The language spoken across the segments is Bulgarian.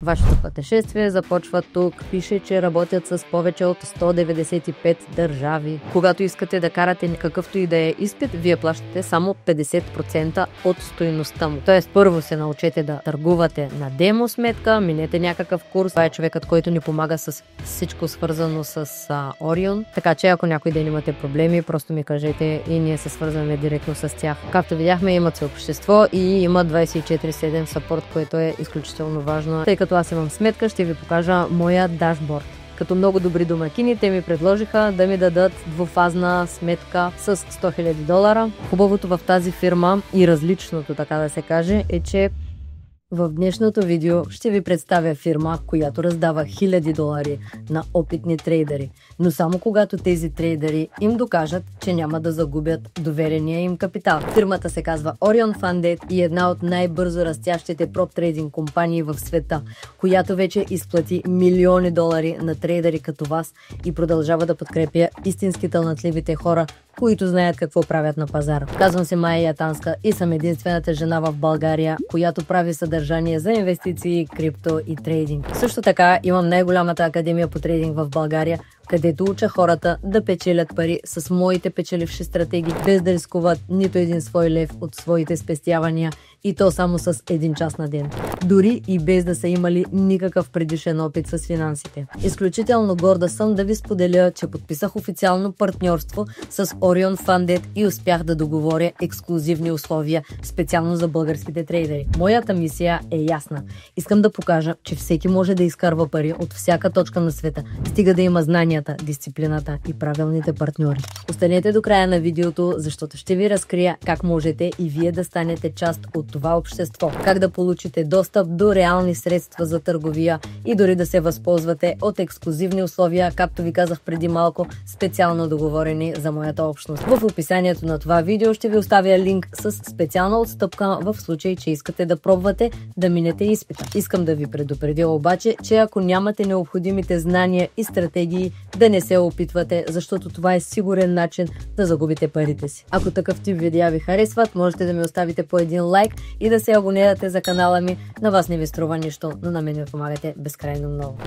Вашето пътешествие започва тук. Пише, че работят с повече от 195 държави. Когато искате да карате какъвто и да е изпит, вие плащате само 50% от стойността му. Тоест, първо се научете да търгувате на демо сметка, минете някакъв курс. Това е човекът, който ни помага с всичко свързано с Orion. Така че ако някой ден имате проблеми, просто ми кажете и ние се свързваме директно с тях. Както видяхме, имат съобщество и има 24/7 съпорт, което е изключително важно. Тъй като аз имам сметка, ще ви покажа моя дашборд. Като много добри домакини, те ми предложиха да ми дадат двуфазна сметка с $100,000. Хубавото в тази фирма и различното, така да се каже, е, че в днешното видео ще ви представя фирма, която раздава $1000 на опитни трейдери, но само когато тези трейдери им докажат, че няма да загубят доверения им капитал. Фирмата се казва Orion Funded и е една от най-бързо растящите прop трейдинг компании в света, която вече изплати милиони долари на трейдери като вас и продължава да подкрепя истински талантливите хора, които знаят какво правят на пазара. Казвам се Майя Ятанска и съм единствената жена в България, която прави съдържание за инвестиции, крипто и трейдинг. Също така имам най-голямата академия по трейдинг в България, където уча хората да печелят пари с моите печеливши стратегии, без да рискуват нито един свой лев от своите спестявания, и то само с 1 час на ден. Дори и без да са имали никакъв предишен опит с финансите. Изключително горда съм да ви споделя, че подписах официално партньорство с Orion Funded и успях да договоря ексклузивни условия специално за българските трейдери. Моята мисия е ясна. Искам да покажа, че всеки може да изкарва пари от всяка точка на света, стига да има знанията, дисциплината и правилните партньори. Останете до края на видеото, защото ще ви разкрия как можете и вие да станете част от това общество, как да получите достъп до реални средства за търговия и дори да се възползвате от ексклузивни условия, както ви казах преди малко, специално договорени за моята общност. В описанието на това видео ще ви оставя линк с специална отстъпка в случай, че искате да пробвате да минете изпита. Искам да ви предупредя обаче, че ако нямате необходимите знания и стратегии, да не се опитвате, защото това е сигурен начин да загубите парите си. Ако такъв тип видеа ви харесват, можете да ми оставите по един лайк и да се абонирате за канала ми. На вас не ви струва нищо, но на мен ми помагате безкрайно много.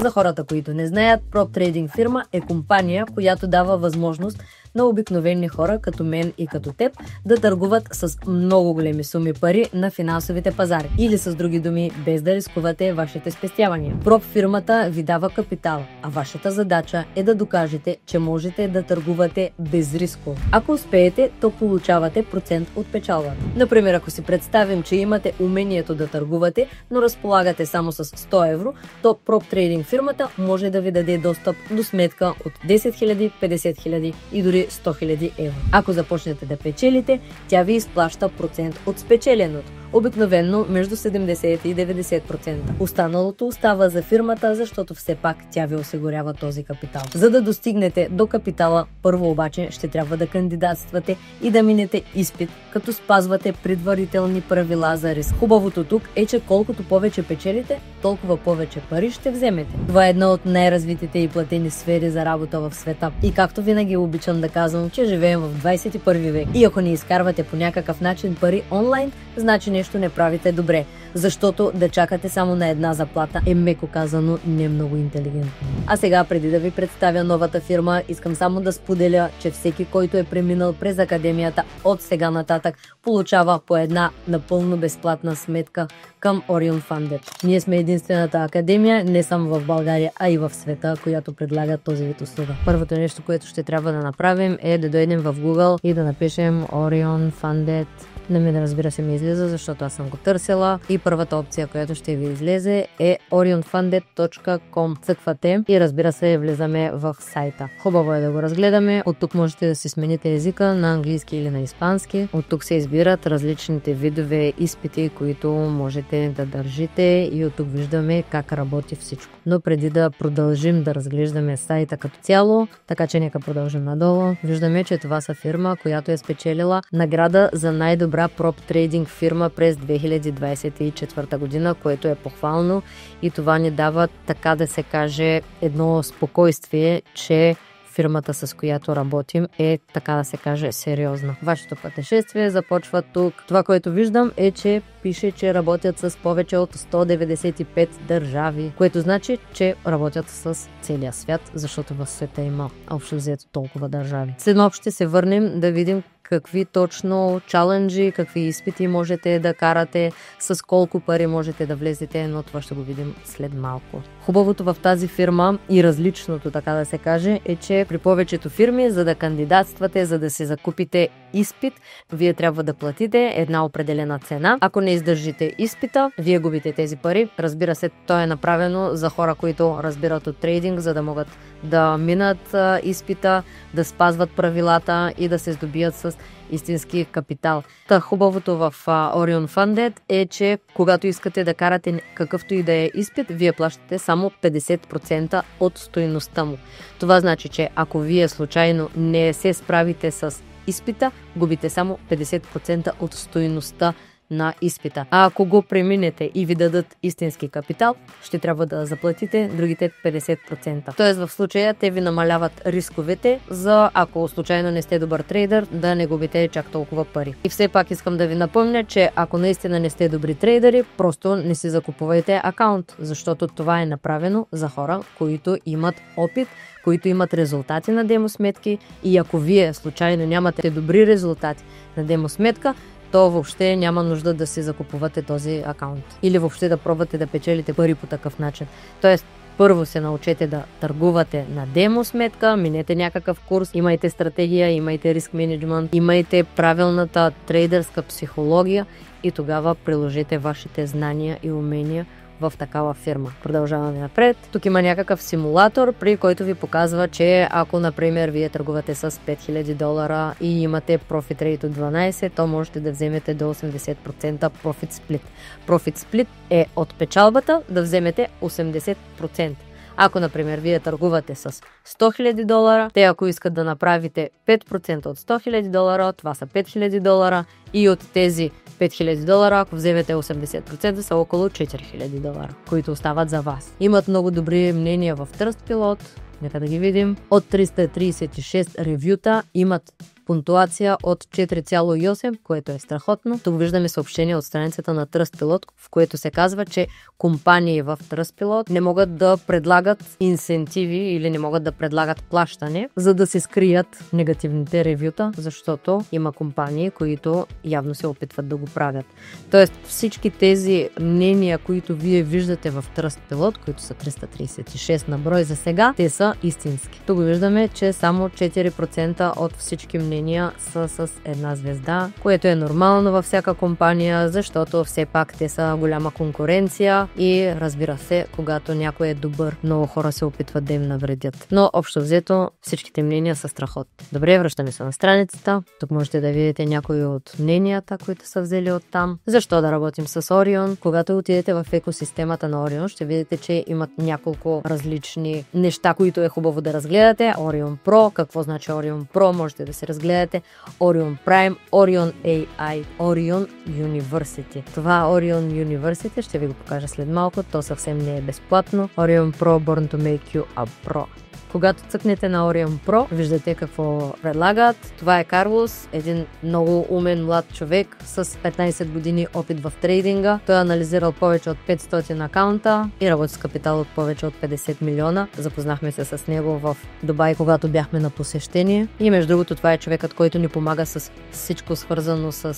За хората, които не знаят, Prop Trading фирма е компания, която дава възможност на обикновени хора, като мен и като теб, да търгуват с много големи суми пари на финансовите пазари. Или с други думи, без да рискувате вашите спестявания. Prop фирмата ви дава капитал, а вашата задача е да докажете, че можете да търгувате без рисково. Ако успеете, то получавате процент от печалбата. Например, ако си представим, че имате умението да търгувате, но разполагате само с 100 евро, то Prop Trading фирмата може да ви даде достъп до сметка от 10 000, 50 000 и дори 100 000 евро. Ако започнете да печелите, тя ви изплаща процент от спечеленото. Обикновенно между 70 и 90%. Останалото остава за фирмата, защото все пак тя ви осигурява този капитал. За да достигнете до капитала, първо обаче ще трябва да кандидатствате и да минете изпит, като спазвате предварителни правила за риск. Хубавото тук е, че колкото повече печелите, толкова повече пари ще вземете. Това е една от най-развитите и платени сфери за работа в света. И както винаги обичам да казвам, че живеем в 21 век. И ако не изкарвате по някакъв начин пари онлайн, значи нещо не правите добре, защото да чакате само на една заплата е, меко казано, не много интелигентно. А сега, преди да ви представя новата фирма, искам само да споделя, че всеки, който е преминал през академията от сега нататък, получава по една напълно безплатна сметка към Orion Funded. Ние сме единствената академия, не само в България, а и в света, която предлага този вид услуга. Първото нещо, което ще трябва да направим, е да дойдем в Google и да напишем Orion Funded. На мен, разбира се, ми излиза, защото аз съм го търсила, и първата опция, която ще ви излезе, е orionfunded.com. Цъквате и, разбира се, влизаме в сайта. Хубаво е да го разгледаме. От тук можете да си смените езика на английски или на испански. От тук се избират различните видове изпити, които можете да държите, и от тук виждаме как работи всичко. Но преди да продължим да разглеждаме сайта като цяло, така че нека продължим надолу, виждаме, че това са фирма, която е спечелила награда за най-добра прop трейдинг фирма през 2024 година, което е похвално, и това ни дава, така да се каже, едно спокойствие, че фирмата, с която работим, е, така да се каже, сериозна. Вашето пътешествие започва тук. Това, което виждам, е, че пише, че работят с повече от 195 държави, което значи, че работят с целия свят, защото в света има общо взето толкова държави. След малко ще се върнем да видим какви точно чаленджи, какви изпити можете да карате, с колко пари можете да влезете, но това ще го видим след малко. Хубавото в тази фирма и различното, така да се каже, е, че при повечето фирми, за да кандидатствате, за да се закупите изпит, вие трябва да платите една определена цена. Ако не издържите изпита, вие губите тези пари. Разбира се, то е направено за хора, които разбират от трейдинг, за да могат да минат изпита, да спазват правилата и да се здобият с истински капитал. Та хубавото в Orion Funded е, че когато искате да карате какъвто и да е изпит, вие плащате само 50% от стойността му. Това значи, че ако вие случайно не се справите с изпита, губите само 50% от стойността на изпита. А ако го преминете и ви дадат истински капитал, ще трябва да заплатите другите 50%. Тоест в случая те ви намаляват рисковете, за ако случайно не сте добър трейдър, да не губите чак толкова пари. И все пак искам да ви напомня, че ако наистина не сте добри трейдъри, просто не си закупувайте акаунт, защото това е направено за хора, които имат опит, които имат резултати на демосметки, и ако вие случайно нямате добри резултати на демосметка, то въобще няма нужда да си закупувате този акаунт. Или въобще да пробвате да печелите пари по такъв начин. Тоест, първо се научете да търгувате на демо сметка, минете някакъв курс, имайте стратегия, имайте риск менеджмент, имайте правилната трейдърска психология и тогава приложете вашите знания и умения в такава фирма. Продължаваме напред. Тук има някакъв симулатор, при който ви показва, че ако, например, вие търгувате с $5000 и имате профит рейт от 12, то можете да вземете до 80% профит сплит. Профит сплит е от печалбата да вземете 80%. Ако, например, вие търгувате с $100,000, те ако искат да направите 5% от $100,000, това са $5,000 и от тези $5,000, ако вземете 80%, са около $4,000, които остават за вас. Имат много добри мнения в Trustpilot. Нека да ги видим. От 336 ревюта имат пунктуация от 4,8, което е страхотно. Тук виждаме съобщение от страницата на Trustpilot, в което се казва, че компании в Trustpilot не могат да предлагат инсентиви или не могат да предлагат плащане, за да се скрият негативните ревюта, защото има компании, които явно се опитват да го правят. Тоест всички тези мнения, които вие виждате в Trustpilot, които са 336 на брой за сега, те са истински. Тук виждаме, че само 4% от всички мнения са с една звезда, което е нормално във всяка компания, защото все пак те са голяма конкуренция и разбира се, когато някой е добър, много хора се опитват да им навредят. Но общо взето всичките мнения са страхотни. Добре, връщаме се на страницата. Тук можете да видите някои от мненията, които са взели от там. Защо да работим с Orion? Когато отидете в екосистемата на Orion, ще видите, че имат няколко различни неща, които е хубаво да разгледате. Orion Pro, какво значи Orion Pro, можете да се разгледате. Orion Prime, Orion AI, Orion University. Това Orion University ще ви го покажа след малко, то съвсем не е безплатно. Orion Pro Born to Make You a Pro. Когато цъкнете на Orion Pro, виждате какво предлагат. Това е Карлос, един много умен млад човек с 15 години опит в трейдинга. Той е анализирал повече от 500 акаунта и работи с капитал от повече от 50 милиона. Запознахме се с него в Дубай, когато бяхме на посещение. И между другото, това е човекът, който ни помага с всичко свързано с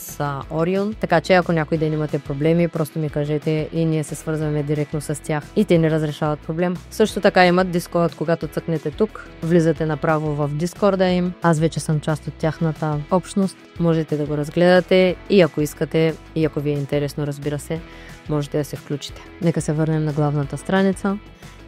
Orion. Така че ако някой ден имате проблеми, просто ми кажете и ние се свързваме директно с тях. И те ни разрешават проблем. Също така имат Discord, когато цъкнете тук, влизате направо в Дискорда им. Аз вече съм част от тяхната общност. Можете да го разгледате и ако искате, и ако ви е интересно, разбира се, можете да се включите. Нека се върнем на главната страница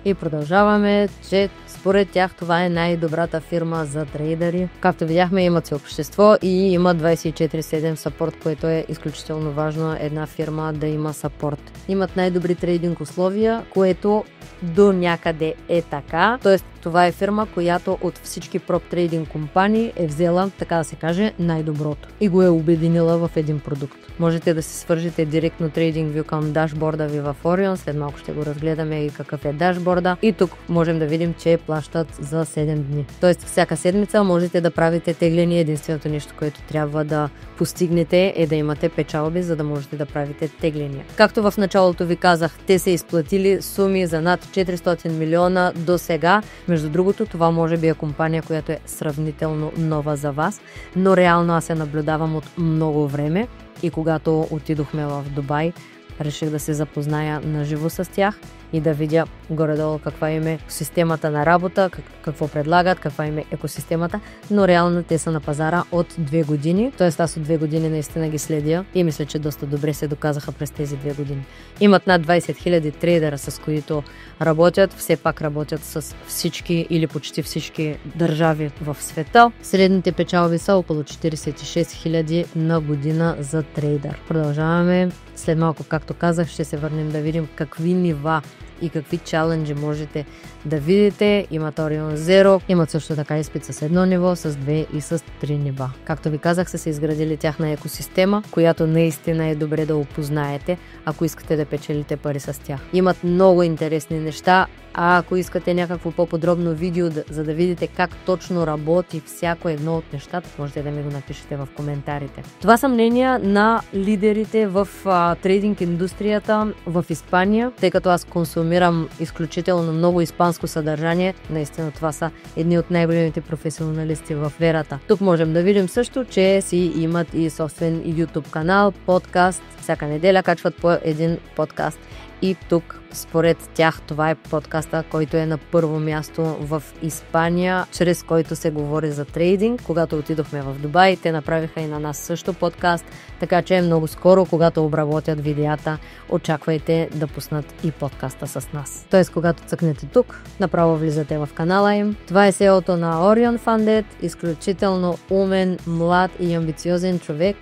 и продължаваме, че според тях това е най-добрата фирма за трейдери. Както видяхме, имат съобщество и има 24/7 сапорт, което е изключително важно една фирма да има сапорт. Имат най-добри трейдинг условия, което до някъде е така. Тоест, това е фирма, която от всички прop трейдинг компании е взела, така да се каже, най-доброто и го е обединила в един продукт. Можете да се свържете директно TradingView към дашборда ви в Orion, след малко ще го разгледаме и какъв е дашборда и тук можем да видим, че плащат за 7 дни. Тоест всяка седмица можете да правите теглени, единственото нещо, което трябва да постигнете е да имате печалби, за да можете да правите тегления. Както в началото ви казах, те са изплатили суми за над 400 милиона до сега. Между другото, това може би е компания, която е сравнително нова за вас, но реално аз се наблюдавам от много време и когато отидохме в Дубай, реших да се запозная наживо с тях и да видя горе-долу каква им е системата на работа, какво предлагат, каква им е екосистемата, но реално те са на пазара от 2 години, т.е. аз от 2 години наистина ги следя и мисля, че доста добре се доказаха през тези 2 години. Имат над 20 000 трейдера, с които работят, все пак работят с всички или почти всички държави в света. Средните печалби са около 46 000 на година за трейдер. Продължаваме. След малко, както казах, ще се върнем да видим какви нива и какви чаленджи можете да видите. Имат Orion Zero, имат също така изпит с 1 ниво, с 2 и с 3 нива. Както ви казах, са се изградили тяхна екосистема, която наистина е добре да опознаете, ако искате да печелите пари с тях. Имат много интересни неща, а ако искате някакво по-подробно видео, за да видите как точно работи всяко едно от нещата, можете да ми го напишете в коментарите. Това са мнения на лидерите в трейдинг индустрията в Испания, тъй като аз консумирам изключително много испанско съдържание. Наистина това са едни от най-големите професионалисти в верата. Тук можем да видим също, че си имат и собствен YouTube канал, подкаст. Всяка неделя качват по един подкаст. И тук, според тях, това е подкаста, който е на първо място в Испания, чрез който се говори за трейдинг. Когато отидохме в Дубай, те направиха и на нас също подкаст, така че много скоро, когато обработят видеята, очаквайте да пуснат и подкаста с нас. Тоест, когато цъкнете тук, направо влизате в канала им. Това е CEO-то на Orion Funded, изключително умен, млад и амбициозен човек.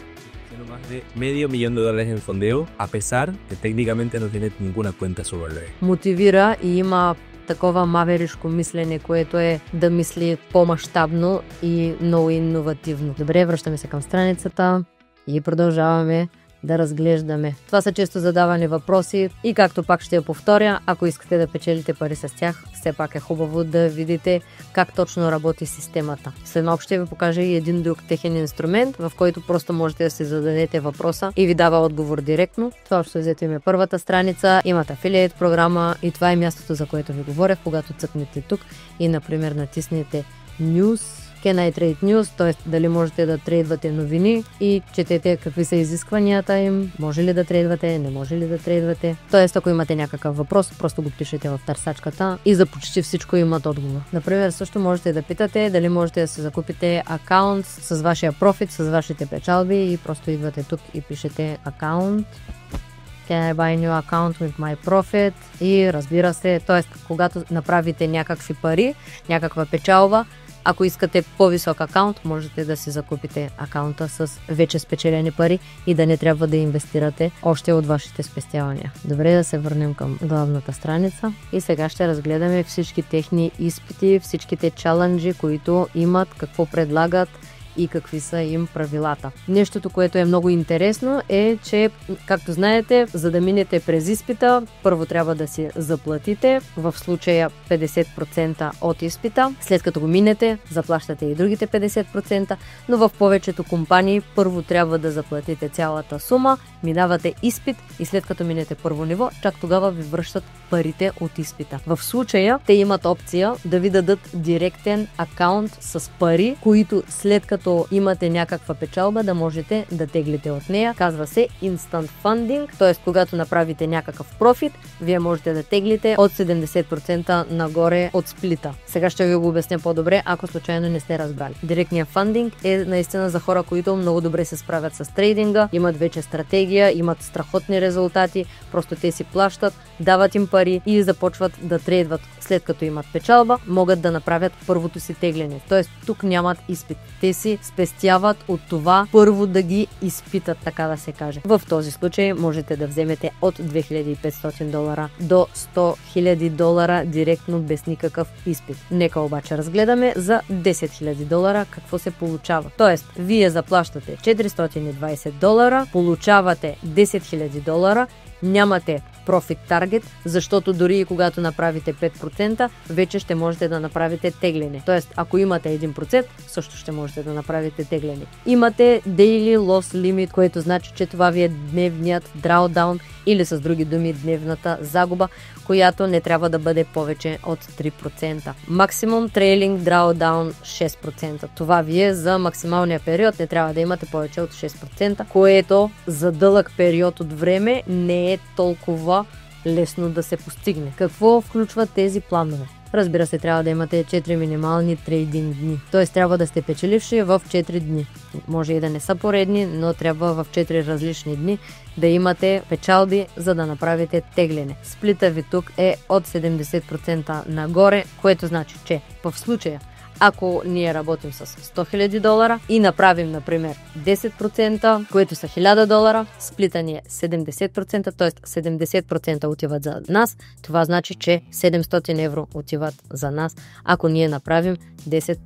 Más de $500,000 en fondeo, a pesar que técnicamente no tiene ninguna cuenta sobre el Мотивира и има такова маверишко мислене, което е да мисли по-мащабно и много иновативно. Добре, връщаме се към страницата и продължаваме да разглеждаме. Това са често задавани въпроси и както пак ще я повторя, ако искате да печелите пари с тях, все пак е хубаво да видите как точно работи системата. След малко ще ви покажа и един друг техен инструмент, в който просто можете да си зададете въпроса и ви дава отговор директно. Това общо взето им е първата страница, имат афилиейт програма и това е мястото, за което ви говорех, когато цъкнете тук и, например, натиснете News, Can I Trade News, т.е. дали можете да трейдвате новини и четете какви са изискванията им, може ли да трейдвате, не може ли да трейдвате. Т.е. ако имате някакъв въпрос, просто го пишете в търсачката и за почти всичко имат отговор. Например, също можете да питате дали можете да се закупите акаунт с вашия профит, с вашите печалби и просто идвате тук и пишете акаунт. Can I buy new account with my profit? И разбира се, т.е. когато направите някакви пари, някаква печалба, ако искате по-висок акаунт, можете да си закупите акаунта с вече спечелени пари и да не трябва да инвестирате още от вашите спестявания. Добре, да се върнем към главната страница и сега ще разгледаме всички техни изпити, всичките чаленджи, които имат, какво предлагат и какви са им правилата. Нещото, което е много интересно е, че, както знаете, за да минете през изпита, първо трябва да си заплатите, в случая 50% от изпита. След като го минете, заплащате и другите 50%, но в повечето компании първо трябва да заплатите цялата сума, минавате изпит и след като минете първо ниво, чак тогава ви връщат парите от изпита. В случая те имат опция да ви дадат директен акаунт с пари, които след като имате някаква печалба, да можете да теглите от нея. Казва се Instant Funding, т.е. когато направите някакъв профит, вие можете да теглите от 70% нагоре от сплита. Сега ще ви го обясня по-добре, ако случайно не сте разбрали. Директният фандинг е наистина за хора, които много добре се справят с трейдинга, имат вече стратегия стратегия, имат страхотни резултати, просто те си плащат, дават им пари и започват да трейдват. След като имат печалба, могат да направят първото си тегляне. Тоест тук нямат изпит. Те си спестяват от това първо да ги изпитат, така да се каже. В този случай можете да вземете от $2500 до $100,000 директно без никакъв изпит. Нека обаче разгледаме за $10,000 какво се получава. Тоест, вие заплащате $420, получавате $10,000, нямате Profit Target, защото дори и когато направите 5%, вече ще можете да направите тегляне. Тоест, ако имате 1%, също ще можете да направите тегляне. Имате Daily Loss Limit, което значи, че това ви е дневният drawdown или с други думи дневната загуба, която не трябва да бъде повече от 3%. Максимум Trailing Drawdown 6%. Това ви е за максималния период, не трябва да имате повече от 6%, което за дълъг период от време не е толкова лесно да се постигне. Какво включват тези планове? Разбира се, трябва да имате 4 минимални трейдинг дни. Т.е. трябва да сте печеливши в 4 дни. Може и да не са поредни, но трябва в 4 различни дни да имате печалби, за да направите тегляне. Сплита ви тук е от 70% нагоре, което значи, че в случая ако ние работим с $100,000 и направим, например, 10%, което са $1,000, сплита ни е 70%, т.е. 70% отиват за нас, това значи, че 700 евро отиват за нас, ако ние направим 10%.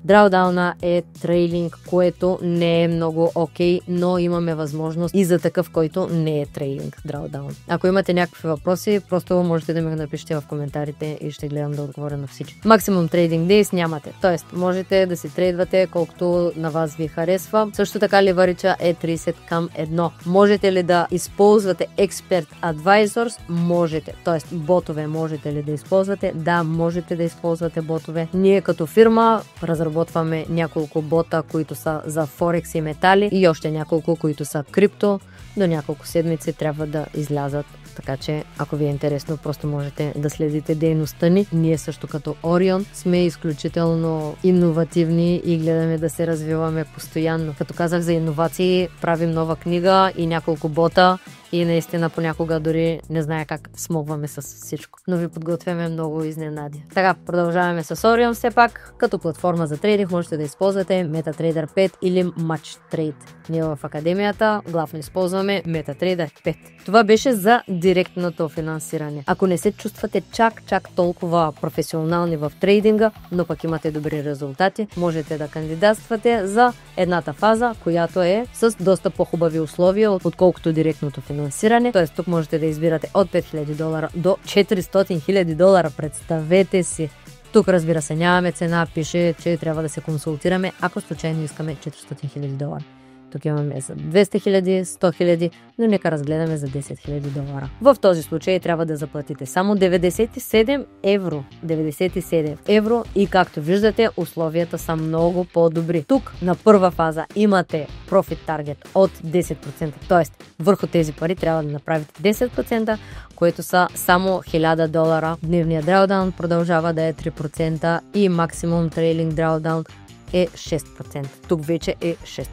Drawdown е трейлинг, което не е много окей, но имаме възможност и за такъв, който не е трейлинг Drawdown. Ако имате някакви въпроси, просто можете да ми го напишете в коментарите и ще гледам да отговоря на всички. Максимум трейдинг дейс нямате. Тоест, можете да си трейдвате колкото на вас ви харесва. Също така ливарича е 30:1. Можете ли да използвате Expert Advisors? Можете. Тоест, ботове можете ли да използвате? Да, можете да използвате ботове. Ние като фирма разработваме няколко бота, които са за Форекс и метали и още няколко, които са крипто. До няколко седмици трябва да излязат. Така че, ако ви е интересно, просто можете да следите дейността ни. Ние също като Orion сме изключително иновативни и гледаме да се развиваме постоянно. Като казах за иновации, правим нова книга и няколко бота и наистина понякога дори не зная как смогваме с всичко. Но ви подготвяме много изненади. Така, продължаваме с Orion все пак. Като платформа за трейдинг можете да използвате MetaTrader 5 или MatchTrade. Ние в академията главно използваме MetaTrader 5. Това беше за директното финансиране. Ако не се чувствате чак толкова професионални в трейдинга, но пък имате добри резултати, можете да кандидатствате за едната фаза, която е с доста по-хубави условия, отколкото директното финансиране. Т.е. тук можете да избирате от $5,000 до $400,000. Представете си! Тук, разбира се, нямаме цена, пише, че трябва да се консултираме, ако случайно искаме $400,000. Тук имаме за 200,000, 100,000, но нека разгледаме за $10,000. В този случай трябва да заплатите само 97 евро. 97 евро и както виждате, условията са много по-добри. Тук на първа фаза имате Profit Target от 10%, т.е. върху тези пари трябва да направите 10%, което са само $1,000. Дневният drawdown продължава да е 3% и максимум Trailing Drawdown е 6%. Тук вече е 6%.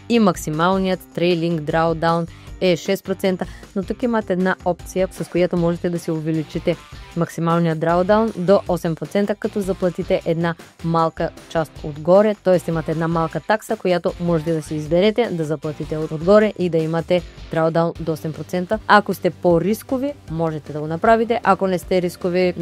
И максималният Trailing Drawdown е 6%, но тук имате една опция, с която можете да си увеличите максималния drawdown до 8%, като заплатите една малка част отгоре, т.е. имате една малка такса, която можете да си изберете, да заплатите отгоре и да имате drawdown до 8%. Ако сте по-рискови, можете да го направите. Ако не сте рискови,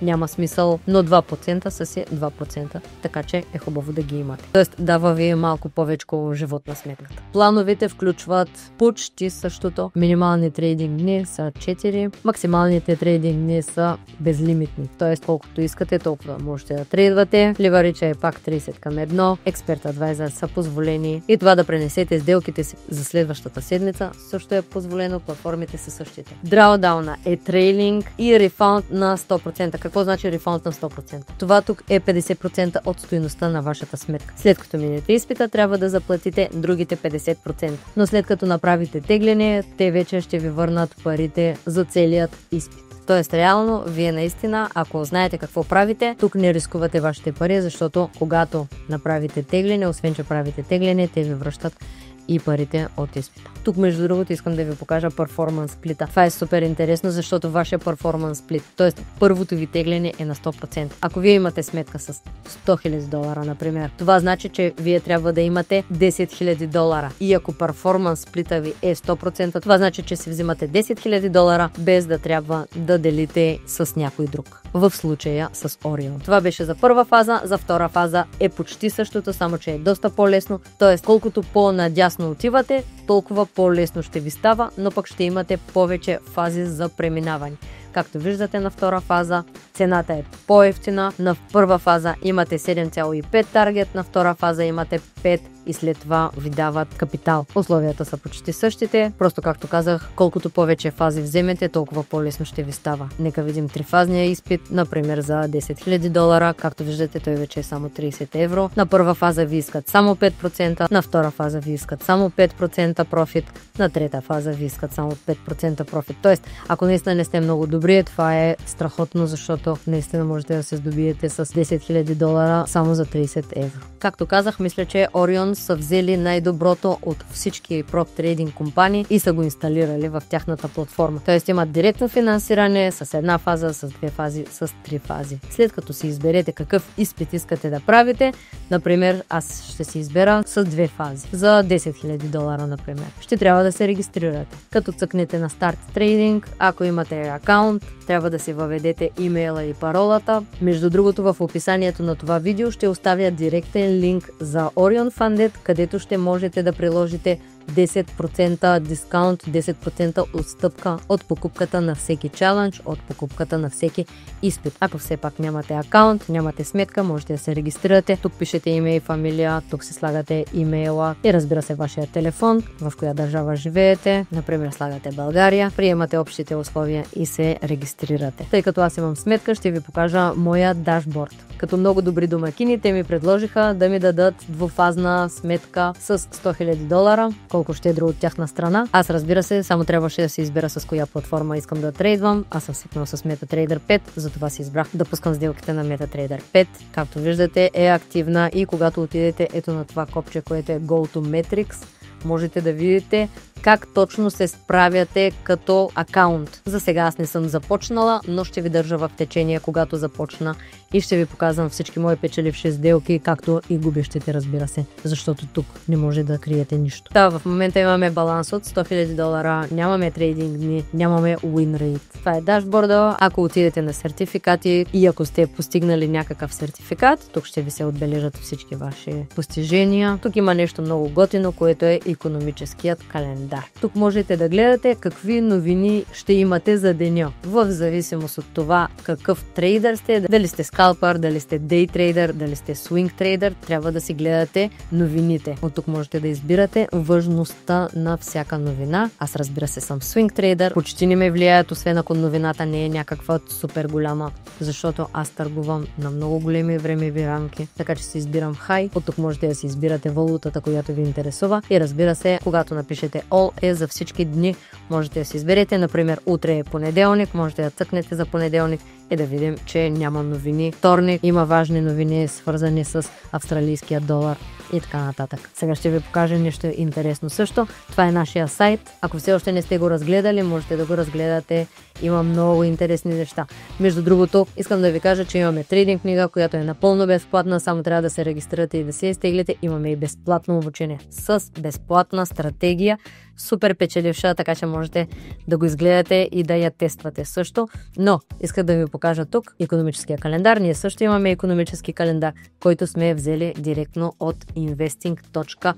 няма смисъл, но 2% са си 2%, така че е хубаво да ги имате. Тоест дава ви малко повече живот на сметката. Плановете включват почти същото. Минимални трейдинг дни са 4, максималните трейдинг дни са безлимитни, т.е. колкото искате, толкова можете да трейдвате. Ливарича е пак 30:1, Expert Advisor са позволени и това да пренесете сделките си за следващата седмица също е позволено, платформите са същите. Drawdown е трейлинг и рефаунд на 100%. Какво значи рефаунд на 100%? Това тук е 50% от стойността на вашата сметка. След като минете изпита, трябва да заплатите другите 50%. Но след като направите тегляне, те вече ще ви върнат парите за целият изпит. Тоест, реално, вие наистина, ако знаете какво правите, тук не рискувате вашите пари, защото когато направите тегляне, освен че правите тегляне, те ви връщат и парите от изпита. Тук между другото искам да ви покажа перформанс сплита. Това е супер интересно, защото вашия перформанс сплит, т.е. първото ви тегляне е на 100%. Ако вие имате сметка с $100,000, например, това значи, че вие трябва да имате $10,000. И ако перформанс сплита ви е 100%, това значи, че си взимате $10,000 без да трябва да делите с някой друг. В случая с Orion. Това беше за първа фаза, за втора фаза е почти същото, само че е доста по-лесно. Т.е. колкото по-надясно отивате, толкова по-лесно ще ви става, но пък ще имате повече фази за преминаване. Както виждате на втора фаза, цената е по-евтина. На първа фаза имате 7,5 таргет, на втора фаза имате 5 и след това ви дават капитал. Условията са почти същите, просто както казах, колкото повече фази вземете, толкова по-лесно ще ви става. Нека видим трифазния изпит, например за $10,000, както виждате той вече е само 30 евро. На първа фаза ви искат само 5%, на втора фаза ви искат само 5% профит, на трета фаза ви искат само 5% профит. Тоест, ако наистина не сте много добри, това е страхотно, защото наистина можете да се здобиете с $10,000 само за 30 евро. Както казах, мисля, че Orion са взели най-доброто от всички прop трейдинг компании и са го инсталирали в тяхната платформа. Тоест имат директно финансиране с една фаза, с две фази, с три фази. След като си изберете какъв изпит искате да правите, например, аз ще си избера с две фази. За $10,000, например. Ще трябва да се регистрирате. Като цъкнете на Start Trading, ако имате акаунт, трябва да си въведете имейла и паролата. Между другото, в описанието на това видео ще оставя директен линк за Orion Funded, където ще можете да приложите 10% дискаунт, 10% отстъпка от покупката на всеки чалендж, от покупката на всеки изпит. Ако все пак нямате акаунт, нямате сметка, можете да се регистрирате. Тук пишете име и фамилия, тук си слагате имейла и разбира се вашия телефон, в коя държава живеете. Например, слагате България, приемате общите условия и се регистрирате. Тъй като аз имам сметка, ще ви покажа моя дашборд. Като много добри домакини, те ми предложиха да ми дадат двуфазна сметка с $100,000, колко щедро от тяхна страна. Аз, разбира се, само трябваше да се избера с коя платформа искам да трейдвам. Аз съм свикнал с MetaTrader 5, затова си избрах да пускам сделките на MetaTrader 5. Както виждате, е активна и когато отидете ето на това копче, което е Go to Metrics, можете да видите как точно се справяте като акаунт. За сега аз не съм започнала, но ще ви държа в течение, когато започна и ще ви показвам всички мои печеливши сделки, както и губещите, разбира се, защото тук не може да криете нищо. В момента имаме баланс от $100,000, нямаме трейдинг дни, нямаме win rate. Това е дашборда. Ако отидете на сертификати и ако сте постигнали някакъв сертификат, тук ще ви се отбележат всички ваши постижения. Тук има нещо много готино, което е икономическият календар. Тук можете да гледате какви новини ще имате за деня. В зависимост от това какъв трейдър сте, дали сте скалпър, дали сте дей трейдър, дали сте свинг трейдър, трябва да си гледате новините. От тук можете да избирате важността на всяка новина. Аз, разбира се, съм свинг трейдър. Почти не ме влияят, освен ако новината не е някаква супер голяма, защото аз търгувам на много големи времеви рамки, така че си избирам хай. От тук можете да си избирате валутата, която ви интересува и, разбира се, когато напишете All е за всички дни, можете да си изберете. Например, утре е понеделник, можете да цъкнете за понеделник и да видим, че няма новини. Вторник има важни новини, свързани с австралийския долар и така нататък. Сега ще ви покажа нещо интересно също. Това е нашия сайт. Ако все още не сте го разгледали, можете да го разгледате. Има много интересни неща. Между другото, искам да ви кажа, че имаме трейдинг книга, която е напълно безплатна. Само трябва да се регистрирате и да се изтеглите. Имаме и безплатно обучение с безплатна стратегия. Супер печеливша, така че можете да го изгледате и да я тествате също. Но исках да ви покажа тук икономическия календар. Ние също имаме икономически календар, който сме взели директно от investing.com.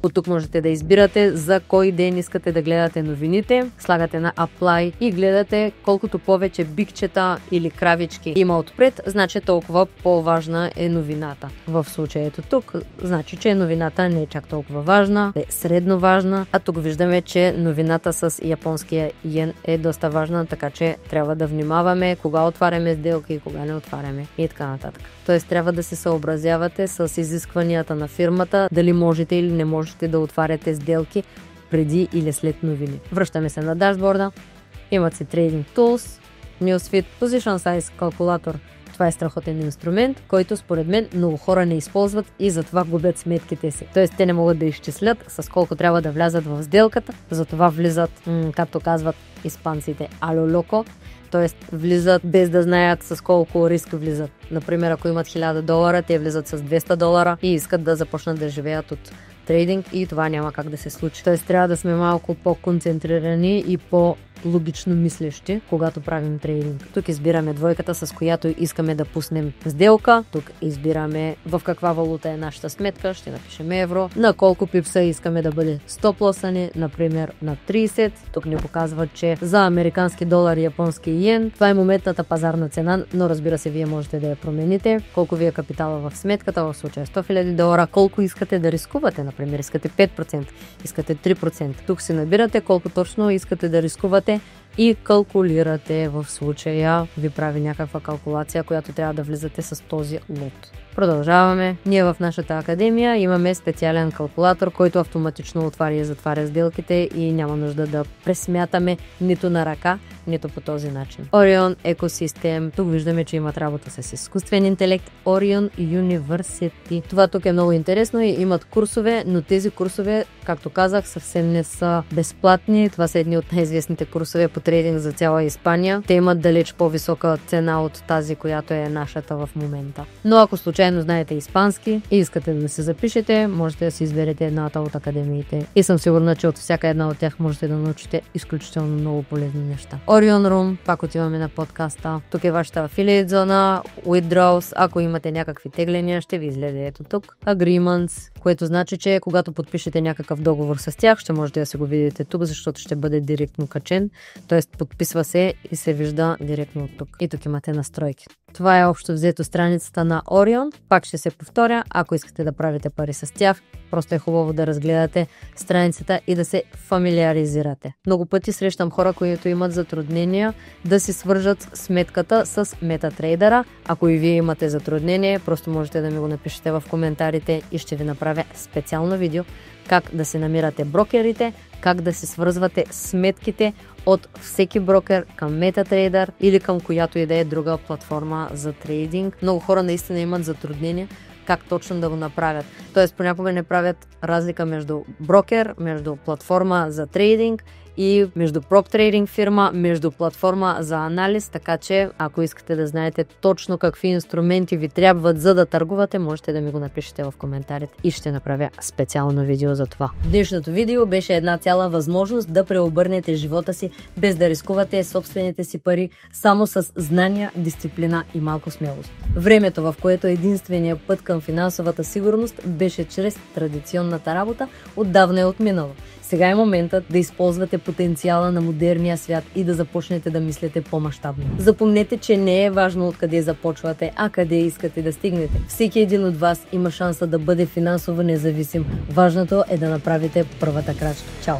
От тук можете да избирате за кой ден искате да гледате новините. Слагате на Apply и гледате колкото повече бикчета или кравички има отпред, значи толкова по-важна е новината. В случаето тук, значи, че новината не е чак толкова важна, е средно важна, а тук виждаме, че новината с японския йен е доста важна, така че трябва да внимаваме кога отваряме сделки и кога не отваряме и така нататък. Тоест трябва да се съобразявате с изискванията на фирмата, дали можете или не можете да отваряте сделки преди или след новини. Връщаме се на дашборда. Имат си Trading Tools, Newsfeed, Position Size, калкулатор. Това е страхотен инструмент, който според мен много хора не използват и затова губят сметките си. Тоест те не могат да изчислят с колко трябва да влязат в сделката, затова влизат, както казват испанците, ало локо, т.е. влизат без да знаят с колко риск влизат. Например, ако имат $1000, те влизат с $200 и искат да започнат да живеят от трейдинг и това няма как да се случи. Т.е. трябва да сме малко по-концентрирани и по-логично мислещи, когато правим трейдинг. Тук избираме двойката, с която искаме да пуснем сделка. Тук избираме в каква валута е нашата сметка, ще напишем евро. На колко пипса искаме да бъде стоп-лоса ни, например на 30. Тук ни показва, че за американски долар и японски йен, това е моментната пазарна цена, но разбира се, вие можете да я промените. Колко ви е капитала в сметката, в случая $100,000, колко искате да рискувате, например, искате 5%, искате 3%. Тук си набирате колко точно искате да рискувате и калкулирате. В случая ви прави някаква калкулация, която трябва да влизате с този лот. Продължаваме. Ние в нашата академия имаме специален калкулатор, който автоматично отваря и затваря сделките и няма нужда да пресмятаме нито на ръка, нито по този начин. Orion Ecosystem. Тук виждаме, че имат работа с изкуствен интелект. Orion University. Това тук е много интересно и имат курсове, но тези курсове, както казах, съвсем не са безплатни. Това са едни от най-известните курсове по трейдинг за цяла Испания. Те имат далеч по-висока цена от тази, която е нашата в момента. Но ако случайно знаете испански и искате да се запишете, можете да си изберете едната от академиите. И съм сигурна, че от всяка една от тях можете да научите изключително много полезни неща. Orion Room, пак отиваме на подкаста. Тук е вашата affiliate зона, withdrawals, ако имате някакви тегления, ще ви излезе ето тук. Agreements, което значи, че когато подпишете някакъв договор с тях, ще можете да се го видите тук, защото ще бъде директно качен. Тоест подписва се и се вижда директно от тук. И тук имате настройки. Това е общо взето страницата на Orion. Пак ще се повторя, ако искате да правите пари с тях, просто е хубаво да разгледате страницата и да се фамилиаризирате. Много пъти срещам хора, които имат затруднения да си свържат сметката с MetaTrader. Ако и вие имате затруднение, просто можете да ми го напишете в коментарите и ще ви направя специално видео как да се намирате брокерите, как да се свързвате сметките от всеки брокер към MetaTrader или към която и да е друга платформа за трейдинг. Много хора наистина имат затруднения как точно да го направят. Тоест понякога не правят разлика между брокер, между платформа за трейдинг и между прop трейдинг фирма, между платформа за анализ, така че ако искате да знаете точно какви инструменти ви трябват за да търгувате, можете да ми го напишете в коментарите и ще направя специално видео за това. Днешното видео беше една цяла възможност да преобърнете живота си без да рискувате собствените си пари, само с знания, дисциплина и малко смелост. Времето, в което единственият път към финансовата сигурност беше чрез традиционната работа, отдавна е отминало. Сега е моментът да използвате потенциала на модерния свят и да започнете да мислите по-мащабно. Запомнете, че не е важно откъде започвате, а къде искате да стигнете. Всеки един от вас има шанса да бъде финансово независим. Важното е да направите първата крачка. Чао!